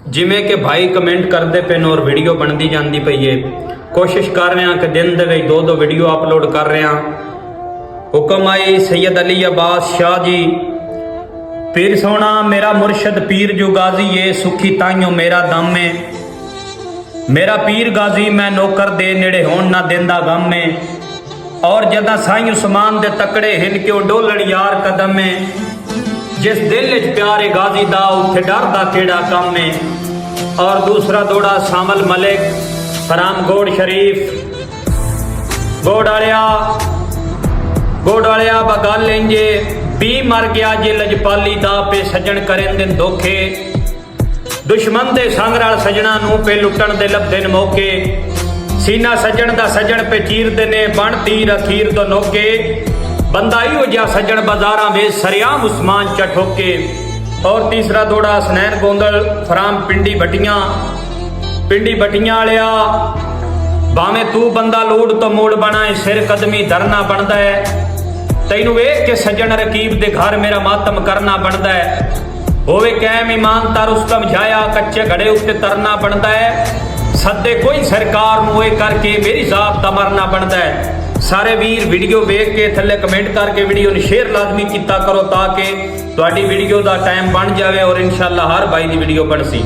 ਜਿਵੇਂ ਕਿ ਭਾਈ ਕਮੈਂਟ ਕਰਦੇ ਪਏ ਨੇ ਔਰ ਵੀਡੀਓ ਬਣਦੀ ਜਾਂਦੀ ਪਈ ਏ। ਕੋਸ਼ਿਸ਼ ਕਰ ਰਹੇ ਹਾਂ ਕਿ ਦਿਨ ਦੇ ਵਿੱਚ 2-2 ਵੀਡੀਓ ਅਪਲੋਡ ਕਰ ਰਹੇ ਹਾਂ। ਹੁਕਮ ਆਈ ਸੈयद अली अब्बास शाह जी पीर सोना मेरा मुर्शद पीर जो गाजी ये सुखी ताइयों मेरा दम में मेरा पीर गाजी मैं नौकर दे नेड़े होन ना देंदा गम में और जदा साईं उस्मान दे तकड़े हिल के डोलण यार कदम में जिस दिल च प्यारे गाजी दा उत्थे डर दा केड़ा कम में। और दूसरा दौड़ा शामल मलिक फराम गोड़ शरीफ गोड़ आलिया बगल इंजे भी मर गया जे लजपाली दा पे सजन करें दिन धोखे दुश्मन दे संग नाल सजना नूं पे लुटण दे लभदे न मौके सीना सजन दा सजन पे चीरदे ने बण तीर अखीर तो नोके बंदा इहो जिहा सजन बाजारां वे सरियाम उस्मान चठोके। और तीसरा दौड़ा हसनैन गोंदल फराम पिंडी बटियां आलिया भावें तू बंदा लोड़ तो मोड़ बनाए सिर कदमी धरना बनदा है तैनू वेख के सजन रकीब दे घर मेरा मातम करना बनदा है होवे कैम ईमान तार उस्तम जाया कच्चे घड़े उत्ते तरना बनदा है सदे कोई सरकार नूं ओए करके मेरी जात दा मरना बनदा है। सारे वीर वीडियो वेख के थल्ले कमेंट करके वीडियो नूं शेयर लाजमी कीता करो ताकि तुहाडी वीडियो दा टाइम बन जावे और इंशाअल्लाह हर भाई दी वीडियो बन सी।